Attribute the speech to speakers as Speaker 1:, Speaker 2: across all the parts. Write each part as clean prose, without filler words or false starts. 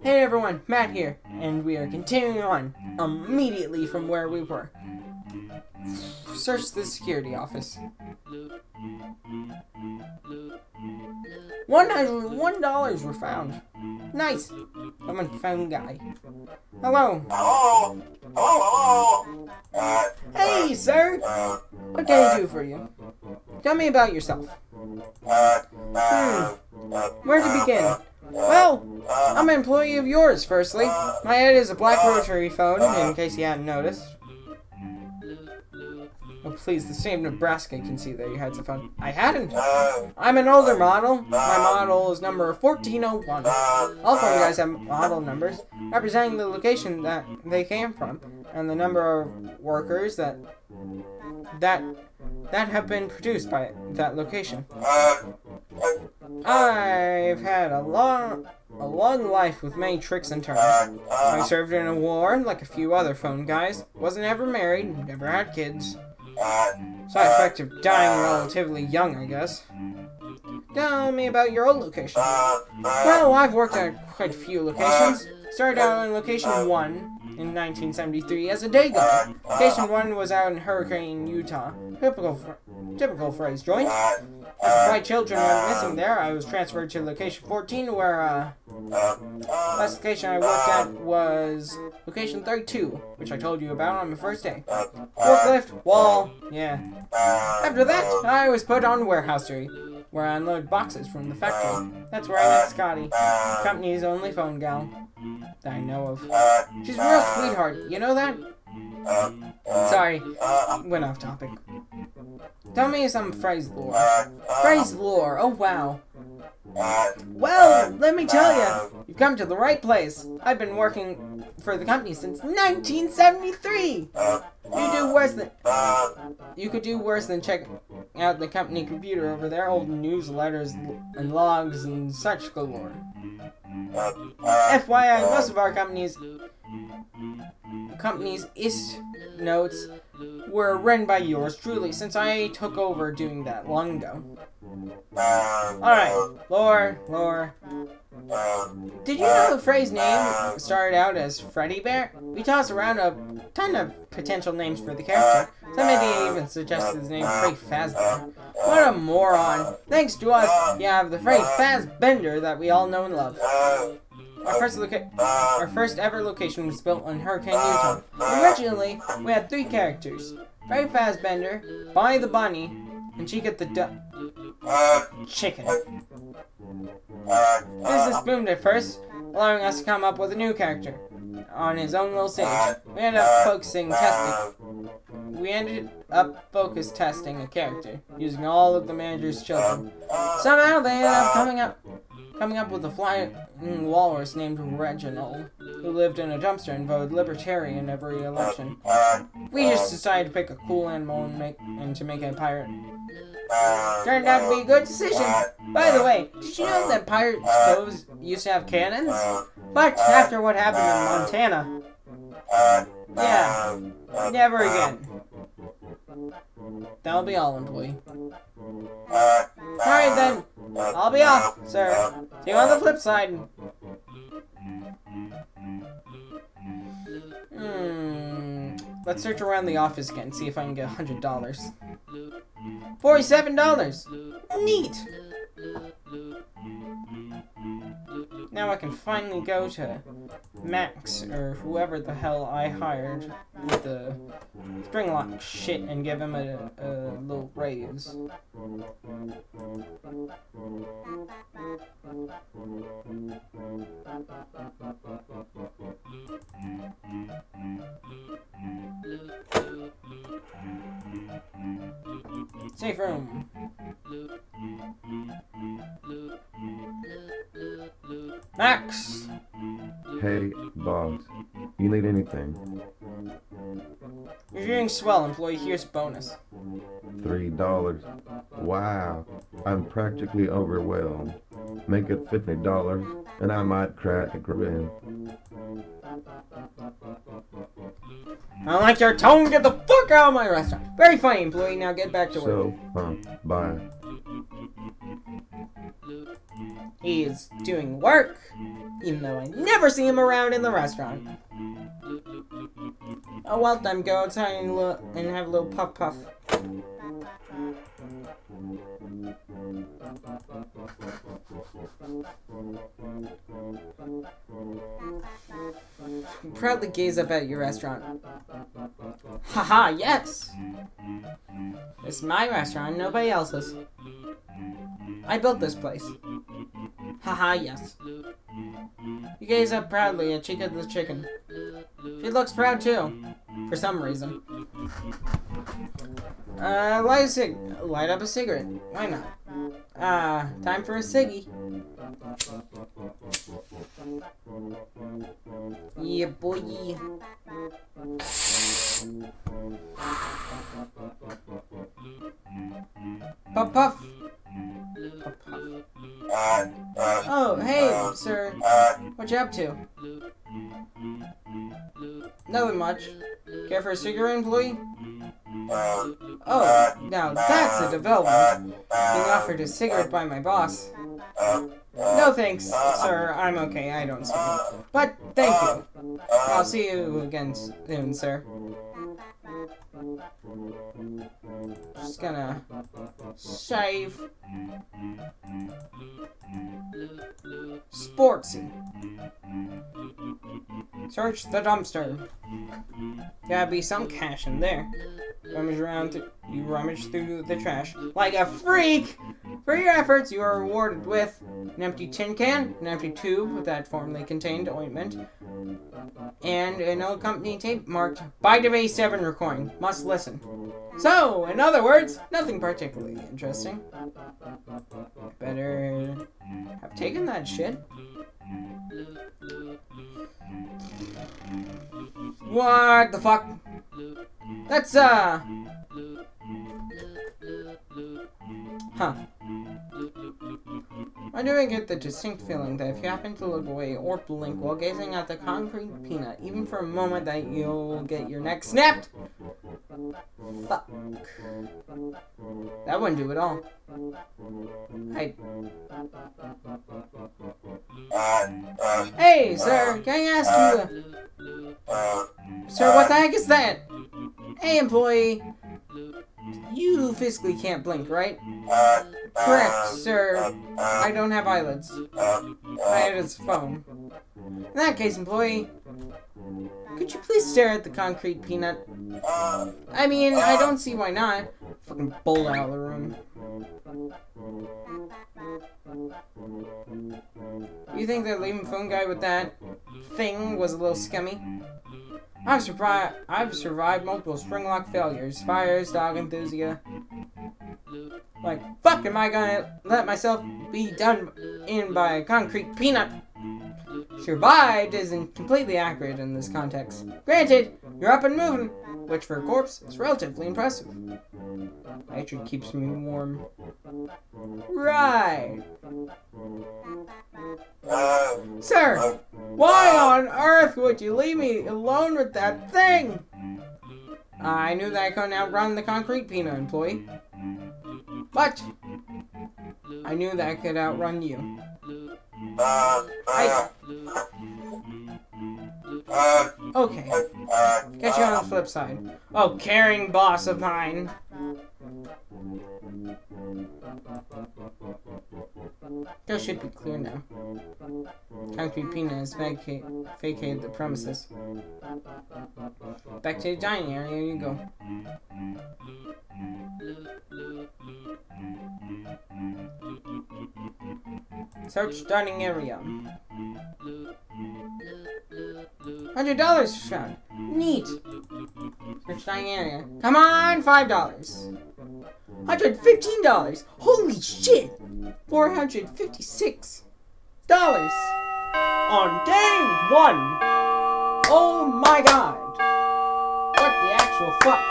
Speaker 1: Hey everyone, Matt here, and we are continuing on immediately from where we were. Search the security office. $101 were found. Nice. Someone found guy. Hello.
Speaker 2: Hello? Hello?
Speaker 1: Hey, sir. What can I do for you? Tell me about yourself. Where to begin? Well, I'm an employee of yours, firstly. My head is a black rotary phone, in case you hadn't noticed. Oh, please, the state of Nebraska can see that your head's a phone. I hadn't. I'm an older model. My model is number 1401. All phone guys have model numbers, representing the location that they came from, and the number of workers that have been produced by that location. I've had a long life with many tricks and turns. I served in a war, like a few other phone guys. Wasn't ever married, never had kids. Side effect of dying relatively young, I guess. Tell me about your old location. Well, I've worked at quite a few locations. Started out in location 1 in 1973 as a day guy. Location 1 was out in Hurricane, Utah. Typical phrase joint. After 5 children went missing there, I was transferred to location 14 where, last location I worked at was location 32, which I told you about on my first day. Forklift, wall, yeah. After that, I was put on warehouse duty, where I unload boxes from the factory. That's where I met Scotty, the company's only phone gal that I know of. She's a real sweetheart, you know that? Sorry, went off topic. Tell me some phrase lore. Phrase lore, oh wow. Well, let me tell you, you've come to the right place. I've been working for the company since 1973. You could do worse than check out the company computer over there, old newsletters and logs and such galore. FYI, most of our company's IST notes were written by yours truly, since I took over doing that long ago. Alright, lore. Did you know the phrase name started out as Freddy Bear? We tossed around a ton of potential names for the character. Some maybe even suggested his name Freddy Fazbear. What a moron. Thanks to us, you have the Freddy Fazbender that we all know and love. Our first ever location was built in Hurricane, Utah. Originally, we had 3 characters. Freddy Fazbender, Bonnie the Bunny, and Chica the Chicken. Business boomed at first, allowing us to come up with a new character on his own little stage. We ended up focus testing a character, using all of the manager's children. Somehow they ended up coming up with a flying walrus named Reginald, who lived in a dumpster and voted Libertarian every election. We just decided to pick a cool animal and to make it a pirate. Turned out to be a good decision. By the way, did you know that pirate stoves used to have cannons? But after what happened in Montana, yeah, never again. That'll be all, employee. Alright then, I'll be off, sir. See you on the flip side. Let's search around the office again, see if I can get $100. $47! Neat! Now I can finally go to Max, or whoever the hell I hired with the string lock shit, and give him a little raise. Safe room. Max!
Speaker 3: Hey, boss. You need anything?
Speaker 1: You're doing swell, employee. Here's bonus.
Speaker 3: $3. Wow. I'm practically overwhelmed. Make it $50 and I might crack a grin.
Speaker 1: I don't like your tone. Get the fuck out of my restaurant. Very funny, employee. Now get back to work.
Speaker 3: Bye.
Speaker 1: He is doing work, even though I never see him around in the restaurant. Oh, well, time to go outside and have a little puff puff. Proudly gaze up at your restaurant. Haha, yes! This is my restaurant, nobody else's. I built this place. Haha, yes. You gaze up proudly at Chica the chicken. She looks proud too, for some reason. Light up a cigarette. Why not? Time for a ciggy. Yeah, boy. Puff puff. Oh, hey, sir. What you up to? Nothing much. Care for a cigarette, employee? Oh, now that's a development. Being offered a cigarette by my boss. No thanks, sir. I'm okay. I don't smoke. But thank you. I'll see you again soon, sir. Just gonna shave. Sportsy. Search the dumpster. Gotta be some cash in there. You rummage through the trash like a freak. For your efforts, you are rewarded with an empty tin can, an empty tube that formerly contained ointment, and an old company tape marked by Debate 7 recording. Must listen. So, in other words, nothing particularly interesting. Better have taken that shit. What the fuck? That's, huh. I do get the distinct feeling that if you happen to look away or blink while gazing at the concrete peanut, even for a moment, that you'll get your neck snapped. Fuck. That wouldn't do it all. Hey, sir, can I ask you, sir, what the heck is that? Hey, employee. You physically can't blink, right? Correct, sir. I don't have eyelids. My head is foam. In that case, employee, could you please stare at the concrete peanut? I mean, I don't see why not. Fucking bolt out of the room. You think that leaving phone guy with that thing was a little scummy? I've survived multiple spring lock failures, fires, dog enthusiast. Like, fuck am I gonna let myself be done in by a concrete peanut? Survived isn't completely accurate in this context. Granted, you're up and moving, which for a corpse is relatively impressive. Actually keeps me warm. Right. Sir, why on earth would you leave me alone with that thing? I knew that I couldn't outrun the concrete peanut, employee. But I knew that I could outrun you. Okay. Catch you on the flip side. Oh, caring boss of mine. That should be clear now. Concrete Peanut has vacated the premises. Back to the dining area you go. Search dining area. $100 found. Neat. Search dining area. Come on, $5. $115. Holy shit. $456 on day 1. Oh my god. What the actual fuck?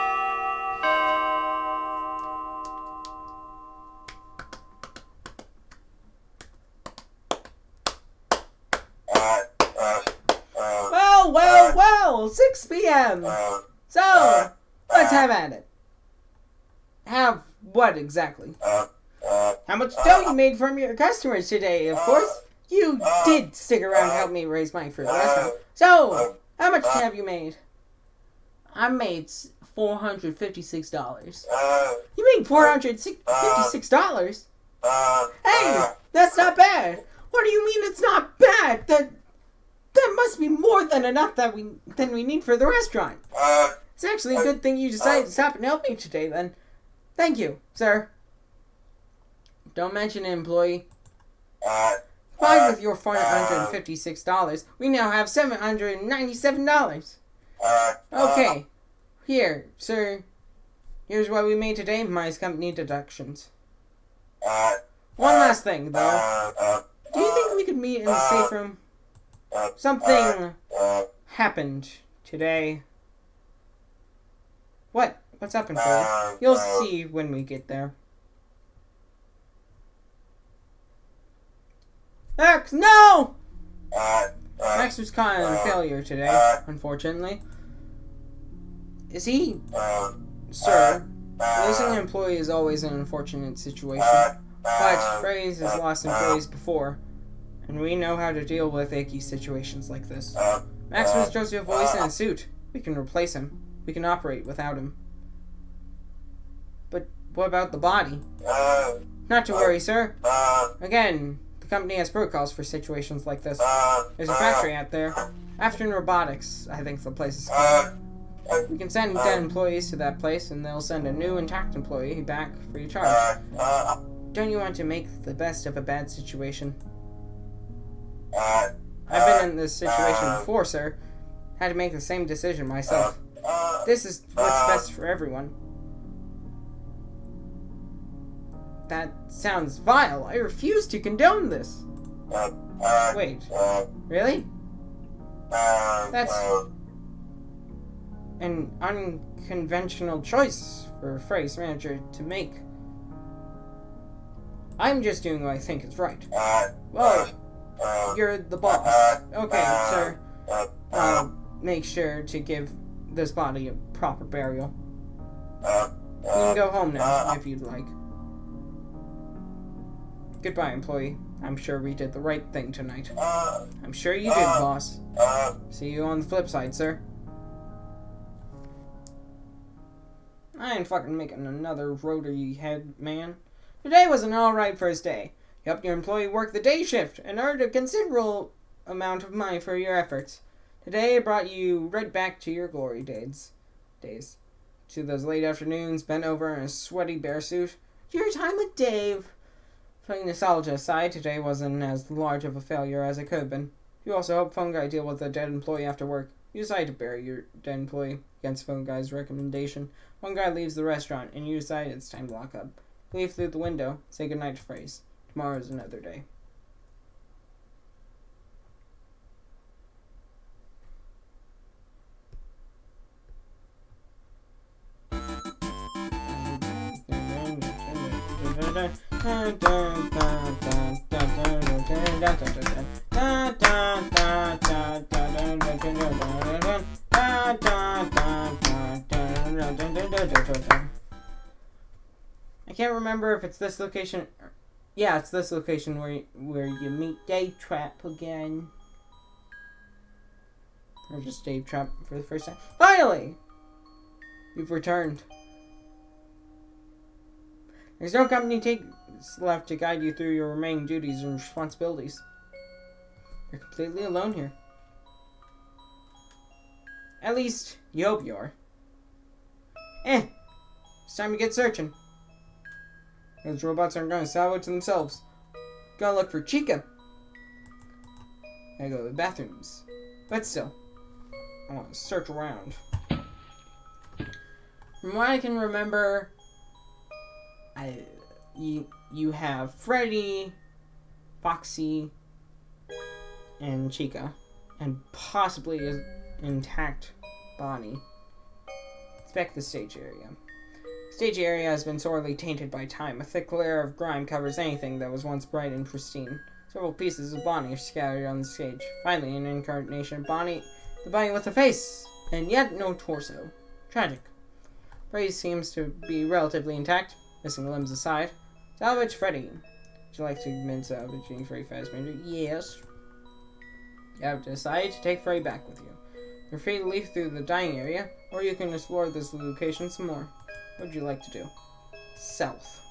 Speaker 1: Well, 6 p.m. So, let's have at it. Have what exactly? how much dough you made from your customers today, of course. You did stick around to help me raise money for the restaurant. So, how much have you made? I made $456. You made $456? Hey, that's not bad. What do you mean it's not bad? That must be more than enough than we need for the restaurant. It's actually a good thing you decided to stop and help me today, then. Thank you, sir. Don't mention it, employee. Fine with your $456. We now have $797. Okay. Here, sir. Here's what we made today, minus company deductions. One last thing, though. Do you think we could meet in the safe room? Something happened today. What? What's happened for you? You'll see when we get there. Max, no! Max was caught in a failure today, unfortunately. Is he? Sir, losing an employee is always an unfortunate situation. But Freddy has lost employees before, and we know how to deal with icky situations like this. Max was just a voice in a suit. We can replace him. We can operate without him. But what about the body? Not to worry, sir. Again, the company has protocols for situations like this. There's a factory out there. After Robotics, I think the place is called. We can send dead employees to that place, and they'll send a new intact employee back free of charge. Don't you want to make the best of a bad situation? I've been in this situation before, sir. Had to make the same decision myself. This is what's best for everyone. That sounds vile. I refuse to condone this. Wait. Really? That's an unconventional choice for a phrase manager to make. I'm just doing what I think is right. Well, you're the boss. Okay, sir. I'll make sure to give this body a proper burial. You can go home now, if you'd like. Goodbye, employee. I'm sure we did the right thing tonight. I'm sure you did, boss. See you on the flip side, sir. I ain't fucking making another rotary head, man. Today was an alright first day. You helped your employee work the day shift and earned a considerable amount of money for your efforts. Today brought you right back to your glory days. To those late afternoons, bent over in a sweaty bear suit. To your time with Dave. Putting nostalgia aside, today wasn't as large of a failure as it could have been. You also helped Phone Guy deal with a dead employee after work. You decide to bury your dead employee against Phone Guy's recommendation. Phone Guy leaves the restaurant, and you decide it's time to lock up. You leave through the window, say goodnight to Phrase. Tomorrow's another day. I can't remember if it's this location. Yeah, it's this location where you meet Dave Trap again. Or just Dave Trap for the first time. Finally! You've returned. There's no company takes left to guide you through your remaining duties and responsibilities. You're completely alone here. At least, you hope you are. It's time to get searching. Those robots aren't going to salvage themselves. Gotta look for Chica. Gotta go to the bathrooms. But still, I want to search around. From what I can remember, you have Freddy, Foxy, and Chica, and possibly an intact Bonnie. Inspect the stage area. Stage area has been sorely tainted by time. A thick layer of grime covers anything that was once bright and pristine. Several pieces of Bonnie are scattered on the stage. Finally, an incarnation of Bonnie, the Bonnie with a face, and yet no torso. Tragic. Freddy seems to be relatively intact, missing limbs aside. It's Salvage Freddy. Would you like to commence salvaging Freddy Fazbear? Yes. You have decided to take Freddy back with you. You're free to leave through the dining area, or you can explore this location some more. What would you like to do? South.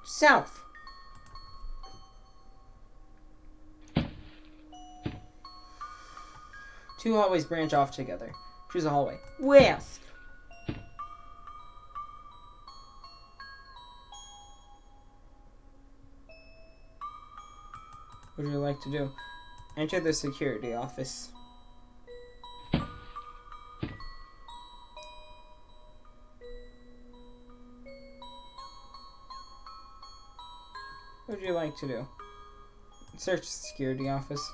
Speaker 1: South. Two hallways branch off together. Choose a hallway. West. What would you like to do? Enter the security office. What would you like to do? Search the security office.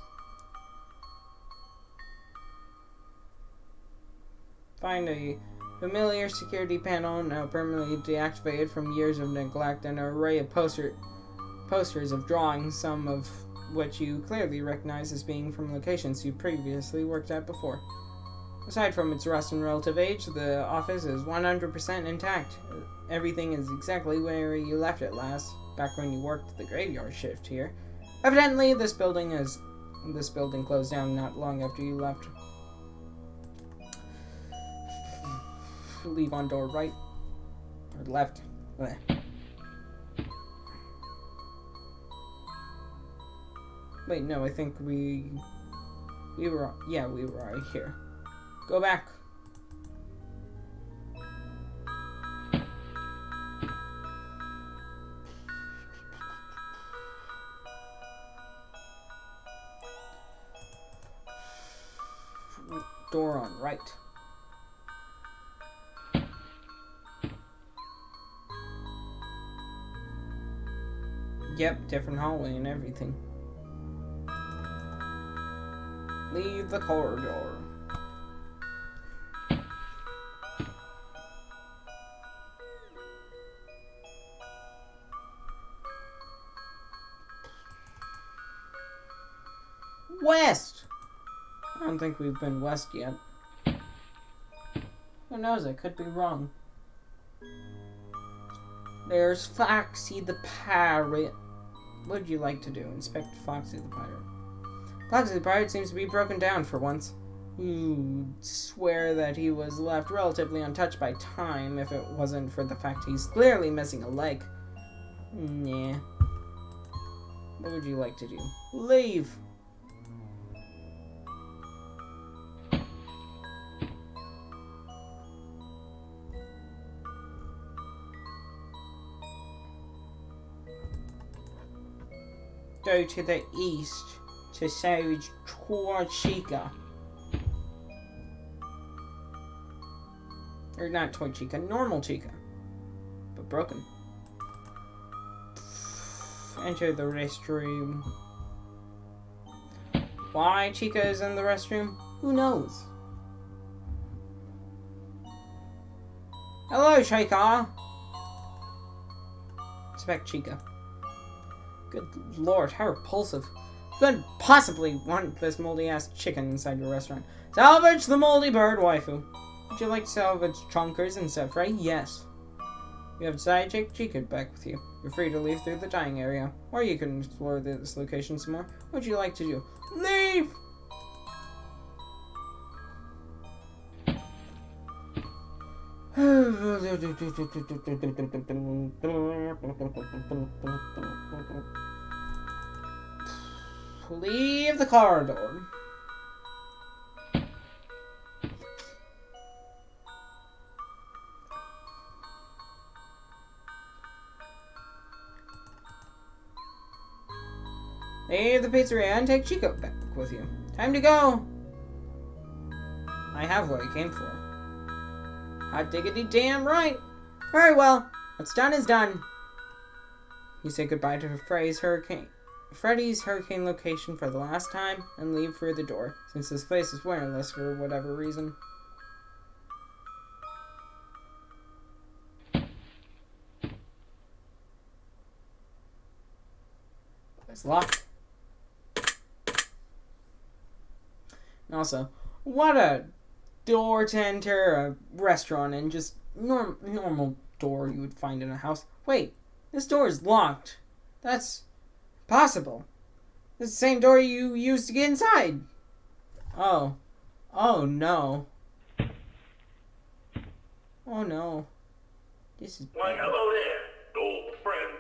Speaker 1: Find a familiar security panel now permanently deactivated from years of neglect and an array of posters of drawings, some of which you clearly recognize as being from locations you previously worked at before. Aside from its rust and relative age, the office is 100% intact. Everything is exactly where you left it last, back when you worked the graveyard shift here. Evidently, this building closed down not long after you left. Leave on door right or left. Blech. Wait, no, I think we were right here. Go back. Door on right. Yep, different hallway and everything. Leave the corridor. West! I don't think we've been west yet. Who knows, I could be wrong. There's Foxy the Pirate. What would you like to do? Inspect Foxy the Pirate. Foxy the Pirate seems to be broken down for once. You'd swear that he was left relatively untouched by time if it wasn't for the fact he's clearly missing a leg. Nah. What would you like to do? Leave! Go to the east to Savage Chica. Or not Toy Chica, normal Chica. But broken. Enter the restroom. Why Chica is in the restroom? Who knows? Hello, Chica! Inspect Chica. Good lord, how repulsive. You couldn't possibly want this moldy-ass chicken inside your restaurant. Salvage the moldy bird, waifu. Would you like to salvage Chonkers and set free? Yes. You have decided to take Chica back with you. You're free to leave through the dining area, or you can explore this location some more. What would you like to do? Leave! Leave the corridor. Leave the pizzeria and take Chico back with you. Time to go. I have what I came for. Hot diggity damn right. Very well. What's done is done. You say goodbye to Freddy's hurricane location for the last time and leave through the door, since this place is wireless for whatever reason. It's locked. Also, what a door to enter a restaurant and just normal door you would find in a house. Wait, this door is locked. That's possible. It's the same door you used to get inside. Oh. Oh no. Oh no. This is...
Speaker 2: Why, hello there, old friend.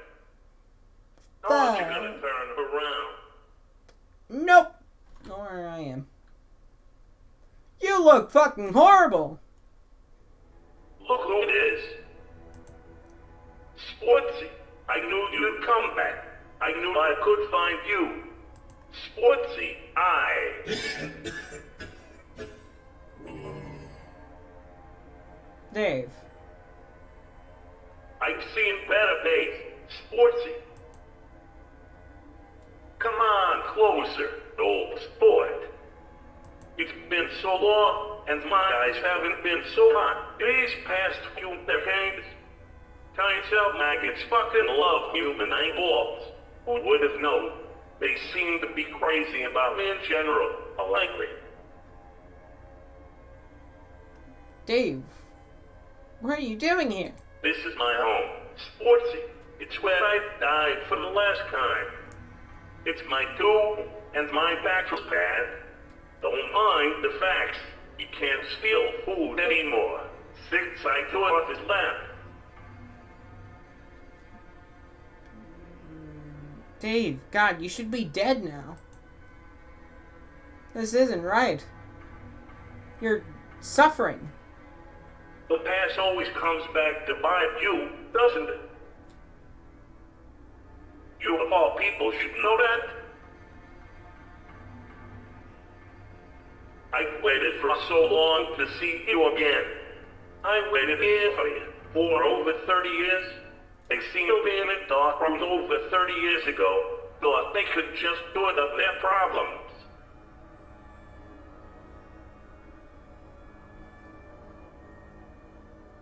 Speaker 2: How are you gonna turn around?
Speaker 1: Nope. Know where I am. You look fucking horrible.
Speaker 2: Look who it is. Sportsy. I knew you'd come back. I knew I could find you. Sportsy,
Speaker 1: Dave.
Speaker 2: I've seen better days. Sportsy. Come on, closer, old sport. It's been so long, and my eyes haven't been so hot. These past few decades, tiny cell maggots fucking love human eyeballs. Who would have known? They seem to be crazy about me in general, likely.
Speaker 1: Dave. What are you doing here?
Speaker 2: This is my home, Sportsy. It's where I died for the last time. It's my doom, and my back was bad. Don't mind the facts. You can't steal food anymore. Since I took off his lap.
Speaker 1: Dave, God, you should be dead now. This isn't right. You're suffering.
Speaker 2: The past always comes back to bite you, doesn't it? You of all people should know that. I waited for so long to see you again. I waited here for you for over 30 years. They sealed me in a dark room over 30 years ago. Thought they could just sort up their problems.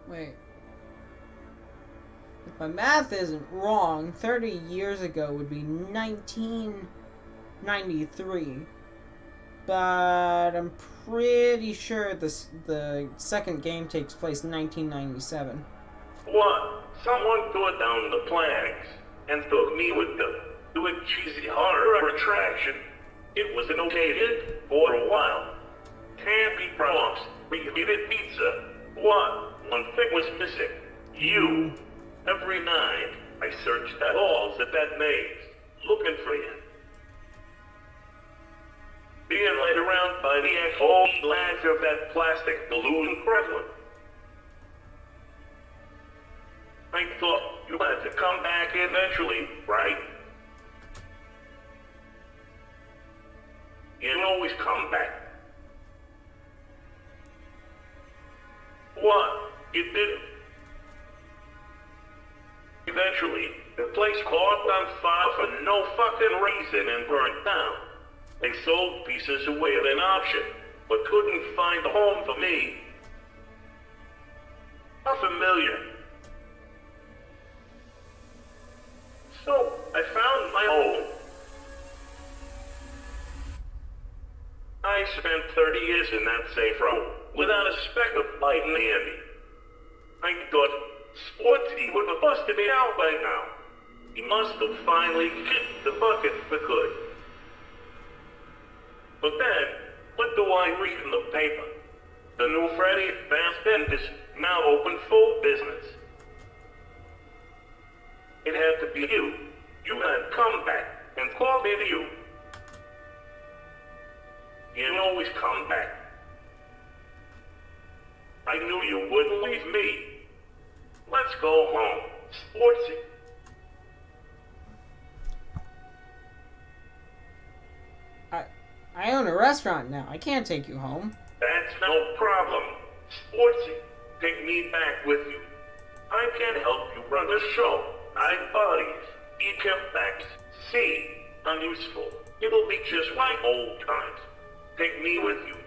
Speaker 1: Wait. If my math isn't wrong, 30 years ago would be 1993. But I'm pretty sure the second game takes place in 1997.
Speaker 2: What? Someone tore down the flags and took me with them to a cheesy horror attraction. It was an okay hit for a while. Can't be promised. We needed pizza. What? One thing was missing. You. Every night, I searched the halls at that maze, looking for you. Being laid around by the whole flash of that plastic balloon prevalent. I thought you had to come back eventually, right? You always come back. What? You didn't? Eventually, the place caught on fire for no fucking reason and burned down. They sold pieces away at an auction, but couldn't find a home for me. Not familiar. So, I found my home. I spent 30 years in that safe room, without a speck of light near me. I thought Sportsy would have busted me out by now. He must have finally kicked the bucket for good. But then, what do I read in the paper? The new Freddy Advanced End is now open for business. It had to be you. You had come back and called me to you. You always come back. I knew you wouldn't leave me. Let's go home, Sportsy.
Speaker 1: I own a restaurant now. I can't take you home.
Speaker 2: That's no problem. Sportsy, take me back with you. I can help you run the show. I bodies, eat facts. See, I'm useful. It'll be just like old times. Take me with you.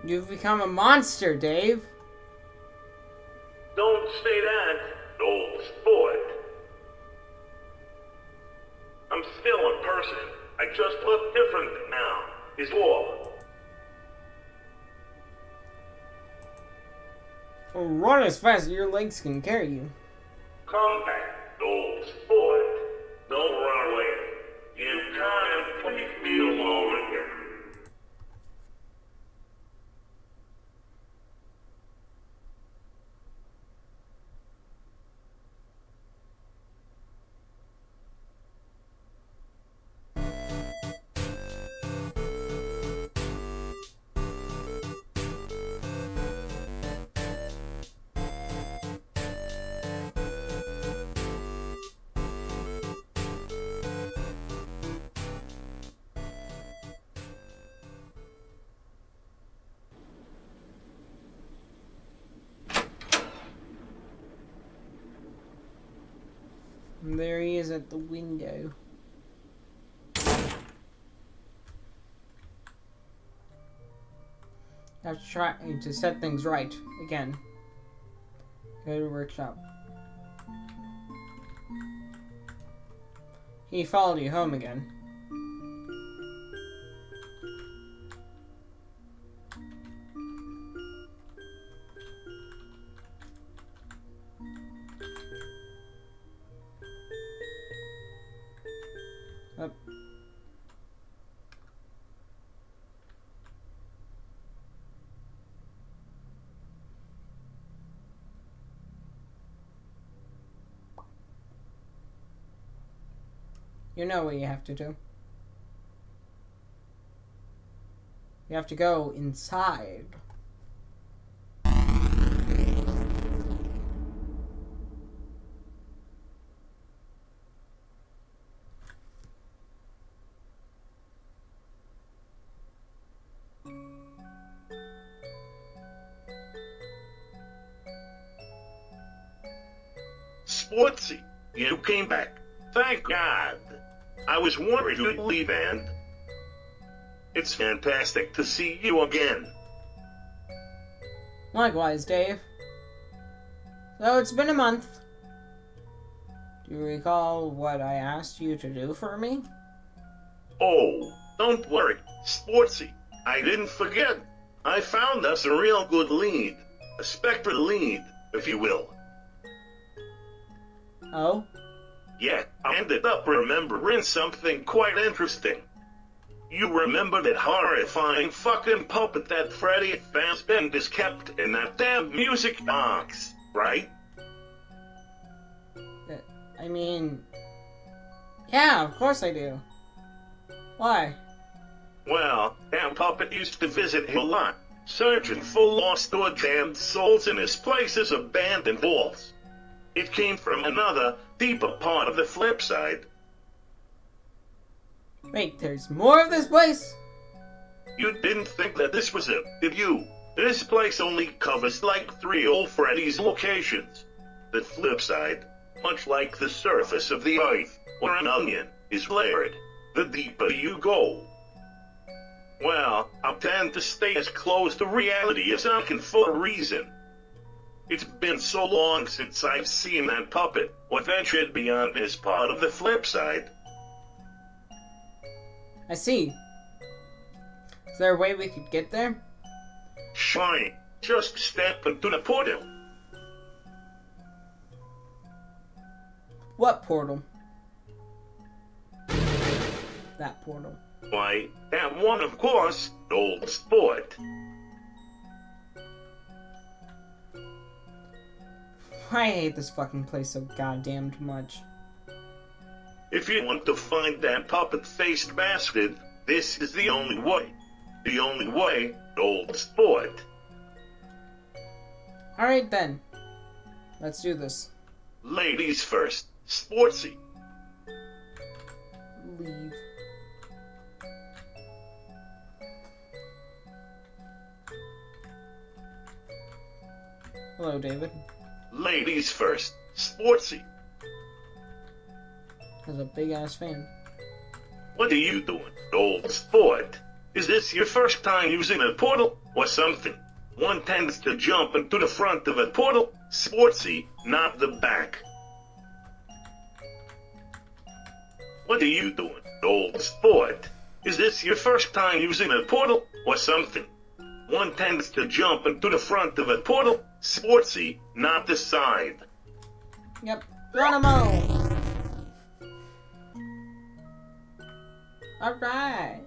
Speaker 1: You've become a monster, Dave.
Speaker 2: Don't say that, old sport. I'm still a person. I just look different now. is war.
Speaker 1: Well, run as fast as your legs can carry you.
Speaker 2: Come back, old sport. Don't run away. You can't leave me alone again.
Speaker 1: And there he is at the window. I have to try to set things right again. Go to workshop. He followed you home again. Up. You know what you have to do. You have to go inside.
Speaker 2: Sportsy, you came back. Thank God. I was worried you'd leave, and it's fantastic to see you again.
Speaker 1: Likewise, Dave. So it's been a month. Do you recall what I asked you to do for me?
Speaker 2: Oh, don't worry, Sportsy. I didn't forget. I found us a real good lead. A Spectre lead, if you will.
Speaker 1: Oh?
Speaker 2: Yeah, I ended up remembering something quite interesting. You remember that horrifying fucking puppet that Freddy Fazbear's kept in that damn music box, right?
Speaker 1: I mean... Yeah, of course I do. Why?
Speaker 2: Well, that puppet used to visit him a lot, searching for lost or damned souls in his place's abandoned walls. It came from another, deeper part of the flip side.
Speaker 1: Wait, there's more of this place?
Speaker 2: You didn't think that this was it, did you? This place only covers like 3 old Freddy's locations. The flip side, much like the surface of the earth, or an onion, is layered. The deeper you go. Well, I tend to stay as close to reality as I can for a reason. It's been so long since I've seen that puppet, or ventured beyond this part of the flip side.
Speaker 1: I see. Is there a way we could get there?
Speaker 2: Sure, just step into the portal.
Speaker 1: What portal? That portal.
Speaker 2: Why, that one, of course, old sport.
Speaker 1: I hate this fucking place so goddamn much.
Speaker 2: If you want to find that puppet-faced bastard, this is the only way. The only way, old sport.
Speaker 1: Alright then. Let's do this.
Speaker 2: Ladies first, Sportsy.
Speaker 1: Leave. Hello, David.
Speaker 2: Ladies first, Sportsy.
Speaker 1: Has a big ass fan.
Speaker 2: What are you doing, old sport? Is this your first time using a portal, or something? One tends to jump into the front of a portal, Sportsy, not the back. What are you doing, old sport? Is this your first time using a portal or something? One tends to jump into the front of a portal, sportsy, not the side.
Speaker 1: Yep. Geronimo! Alright.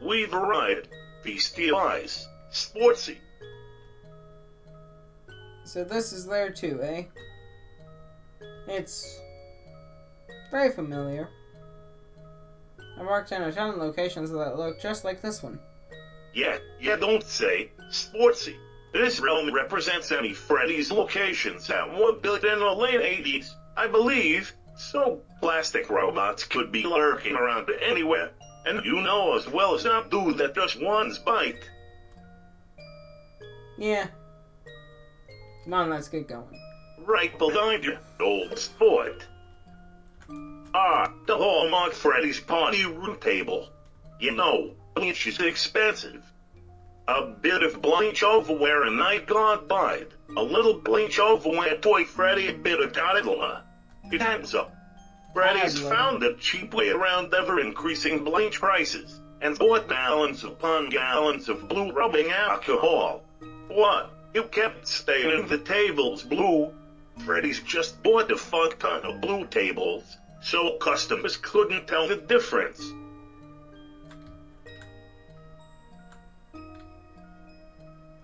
Speaker 2: We've arrived. Feast your eyes. Sportsy.
Speaker 1: So this is there too, eh? It's very familiar. I marked in a ton of locations that look just like this one.
Speaker 2: Yeah, don't say. Sportsy. This realm represents any Freddy's locations that were built in the late 80s, I believe. So plastic robots could be lurking around anywhere. And you know as well as I do that just one's bite.
Speaker 1: Yeah. Come on, let's get going.
Speaker 2: Right behind you, old sport. The hallmark Freddy's party room table. You know, bleach is expensive. A bit of bleach overwear and night guard bide. A little bleach overwear toy Freddy, a bit of toddler. It hands up. Freddy's found a cheap way around ever-increasing bleach prices, and bought gallons upon gallons of blue rubbing alcohol. What? You kept staining the tables blue? Freddy's just bought a fuck ton of blue tables, so customers couldn't tell the difference.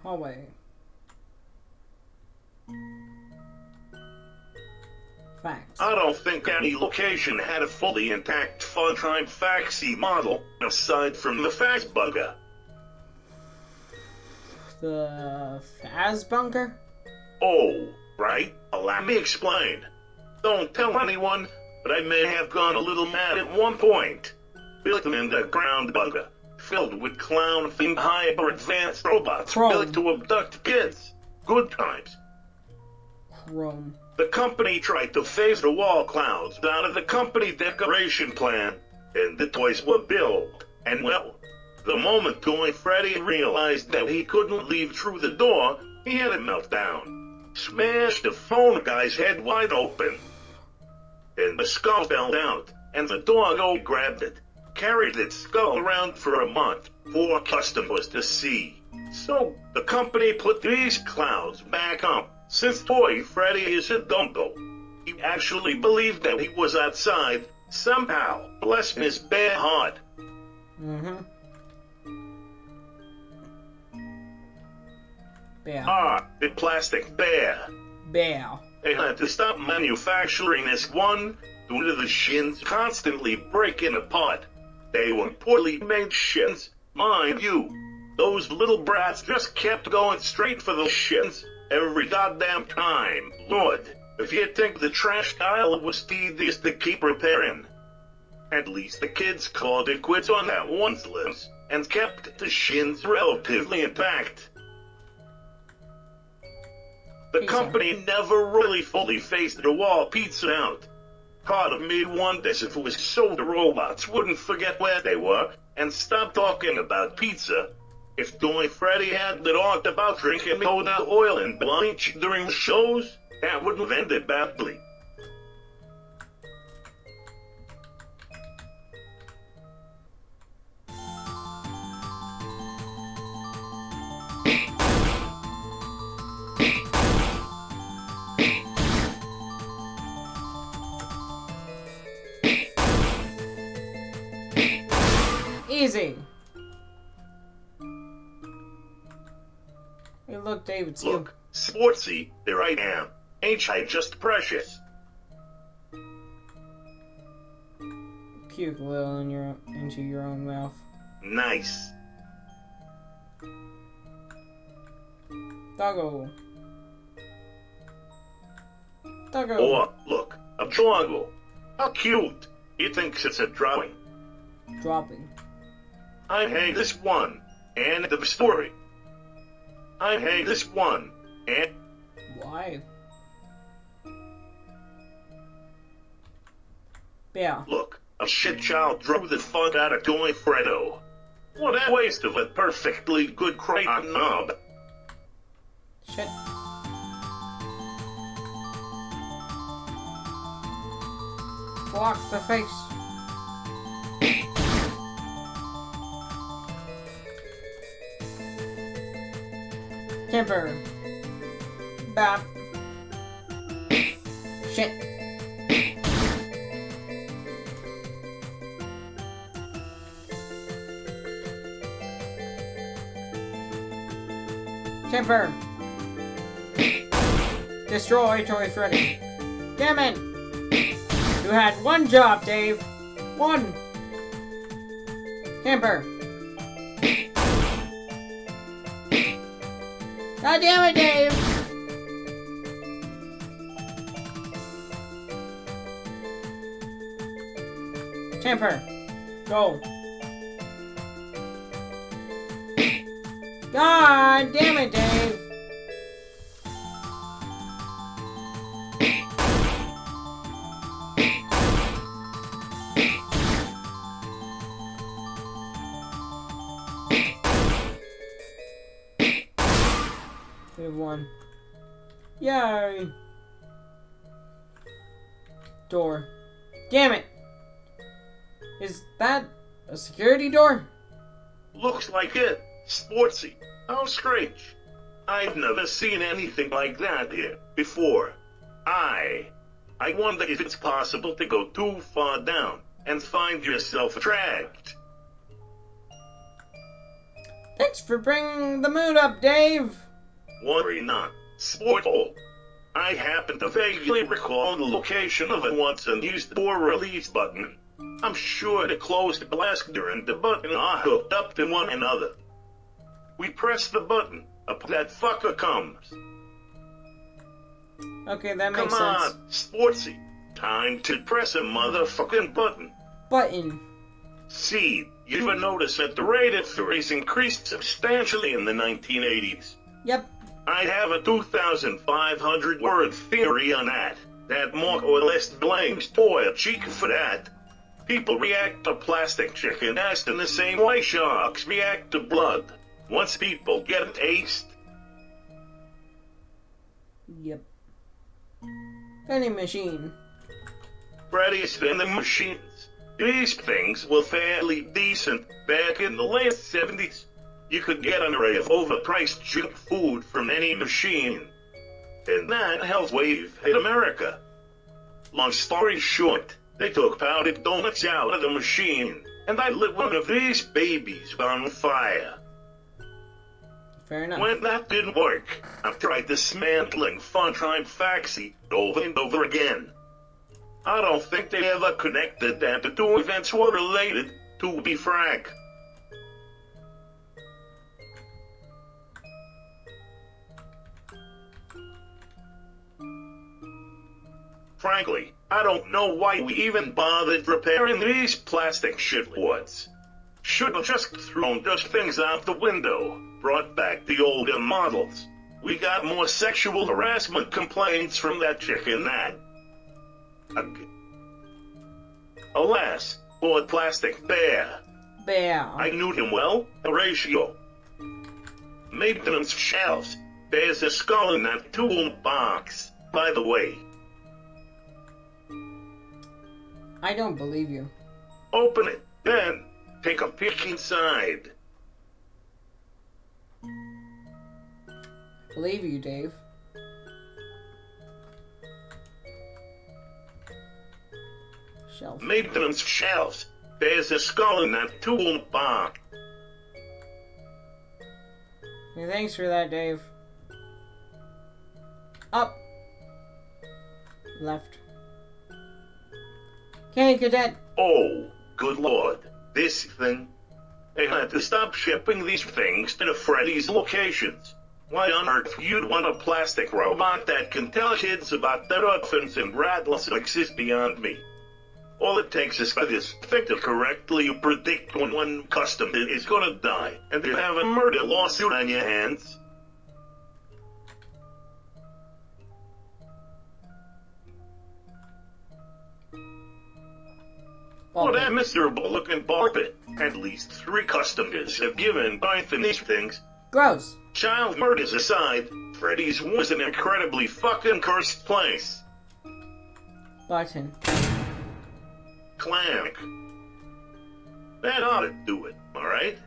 Speaker 1: Hallway. Facts.
Speaker 2: I don't think any location had a fully intact Funtime Faxi model, aside from the fax bugger.
Speaker 1: The Faz bunker?
Speaker 2: Oh, right. Allow me explain. Don't tell anyone, but I may have gone a little mad at one point. Built an underground bugger, filled with clown-themed hyper-advanced robots built to abduct kids. Good times.
Speaker 1: Chrome.
Speaker 2: The company tried to phase the wall clowns out of the company decoration plan, and the toys were built. And well, the moment Toy Freddy realized that he couldn't leave through the door, he had a meltdown. Smashed the phone guy's head wide open. And the skull fell out, and the doggo grabbed it, carried its skull around for a month, for customers to see. So, the company put these clowns back up. Since Toy Freddy is a dumbo, he actually believed that he was outside, somehow, bless his bad heart.
Speaker 1: Bear.
Speaker 2: The plastic bear.
Speaker 1: Bear.
Speaker 2: They had to stop manufacturing this one, due to the shins constantly breaking apart. They were poorly made shins, mind you. Those little brats just kept going straight for those shins. Every goddamn time. Lord, if you think the trash pile was tedious to keep repairing. At least the kids called it quits on that one's limbs, and kept the shins relatively intact. The company never really fully phased the wall pizza out. Part of me wonders if it was so the robots wouldn't forget where they were, and stop talking about pizza. If Toy Freddy had talked about drinking soda oil and bleach during the shows, that would have ended badly.
Speaker 1: Easy. Hey, look, David.
Speaker 2: Look, sportsy, there I am. Ain't I just precious?
Speaker 1: Puke a little into your own mouth.
Speaker 2: Nice.
Speaker 1: Doggo. Doggo.
Speaker 2: Or, look, a doggo. How cute. He thinks it's a drawing.
Speaker 1: Dropping.
Speaker 2: I hate this one. End of story. I hate this one. And
Speaker 1: Why? Yeah.
Speaker 2: look, a shit child drove the fuck out of Toy Fredo. What a waste of a perfectly good crayon knob.
Speaker 1: Shit. Blocks the face. Camper. Bop. Shit. Camper. Destroy Toy Freddy. Damn it! You had one job, Dave. One. Camper. God damn it, Dave! Camper. Go. God damn it, Dave! We have one. Yay! Door. Damn it! Is that a security door?
Speaker 2: Looks like it. Sportsy. How strange. I've never seen anything like that here before. I wonder if it's possible to go too far down and find yourself trapped.
Speaker 1: Thanks for bringing the mood up, Dave!
Speaker 2: Worry not, Sporthole. I happen to vaguely recall the location of a once-unused door release button. I'm sure the closed blaster and the button are hooked up to one another. We press the button, up that fucker comes.
Speaker 1: Okay, that makes
Speaker 2: Come on,
Speaker 1: sense.
Speaker 2: Sportsy. Time to press a motherfucking button.
Speaker 1: Button.
Speaker 2: See, you ever notice that the rate of theories increased substantially in the 1980s?
Speaker 1: Yep.
Speaker 2: I have a 2,500 word theory on that. That more or less blames Toy Chica for that. People react to plastic chicken ass in the same way sharks react to blood. Once people get a taste.
Speaker 1: Yep. Vending machine.
Speaker 2: Freddy's vending machines. These things were fairly decent back in the late 70s. You could get an array of overpriced junk food from any machine. And that health wave hit America. Long story short, they took powdered donuts out of the machine, and I lit one of these babies on fire.
Speaker 1: Fair enough.
Speaker 2: When that didn't work, I tried dismantling Funtime Faxi over and over again. I don't think they ever connected that the two events were related, to be frank. Frankly, I don't know why we even bothered repairing these plastic shitboards. Should have just thrown those things out the window, brought back the older models. We got more sexual harassment complaints from that chicken that. Alas, poor plastic bear.
Speaker 1: Bear.
Speaker 2: I knew him well, Horatio. Maintenance shelves. There's a skull in that toolbox, by the way.
Speaker 1: I don't believe you.
Speaker 2: Open it, then take a peek inside.
Speaker 1: Believe you, Dave. Shelf.
Speaker 2: Maintenance shelves. There's a skull in that toolbox.
Speaker 1: Hey, thanks for that, Dave. Up. Left. Okay, cadet.
Speaker 2: Oh, good lord. This thing. They had to stop shipping these things to the Freddy's locations. Why on earth you'd want a plastic robot that can tell kids about their orphans and rattlesnakes is beyond me. All it takes is for this thing to correctly predict when one customer is gonna die, and you have a murder lawsuit on your hands. For that miserable-looking barbet, at least 3 customers have given birth to these things.
Speaker 1: Gross.
Speaker 2: Child murders aside, Freddy's was an incredibly fucking cursed place.
Speaker 1: Button.
Speaker 2: Clank. That ought to do it, alright?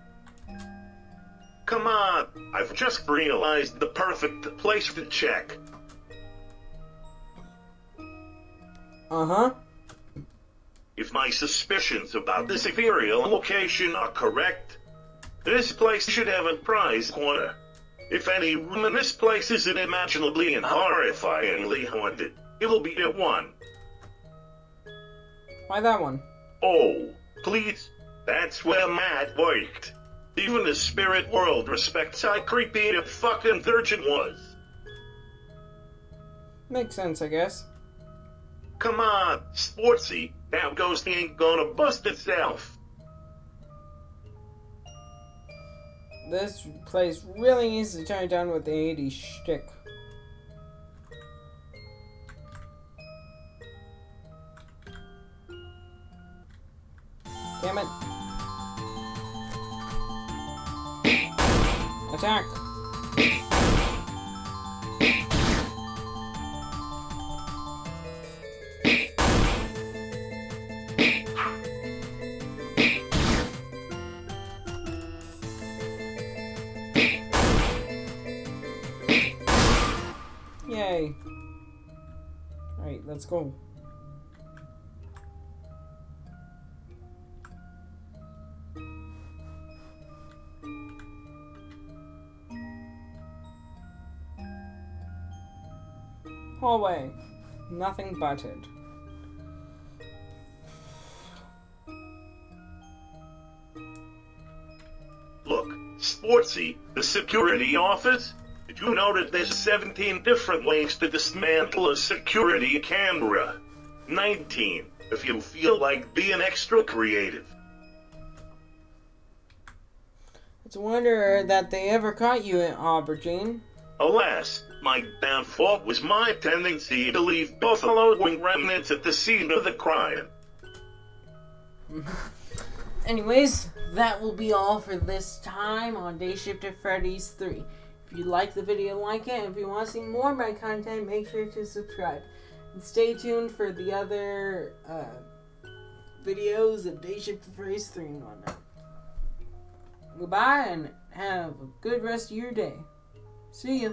Speaker 2: Come on, I've just realized the perfect place to check.
Speaker 1: Uh-huh.
Speaker 2: If my suspicions about this ethereal location are correct, this place should have a prize corner. If any room in this place is unimaginably and horrifyingly haunted, it'll be at one.
Speaker 1: Why that one?
Speaker 2: Oh, please, that's where Matt worked. Even the spirit world respects how creepy the fucking virgin was.
Speaker 1: Makes sense, I guess.
Speaker 2: Come on, Sportsy, that ghost ain't gonna bust itself.
Speaker 1: This place really needs to turn down with the 80s shtick. Damn it. Attack! Yay. Alright, let's go. Hallway. Nothing butted.
Speaker 2: Look, Sportsy, the security office? Did you know that there's 17 different ways to dismantle a security camera? 19, if you feel like being extra creative.
Speaker 1: It's a wonder that they ever caught you in Aubergine.
Speaker 2: Alas, my downfall was my tendency to leave buffalo wing remnants at the scene of the crime.
Speaker 1: Anyways, that will be all for this time on Dayshift at Freddy's 3. If you like the video, like it, and if you want to see more of my content, make sure to subscribe. And stay tuned for the other videos of Dayshift at Freddy's 3 and whatnot. Goodbye, and have a good rest of your day. See ya.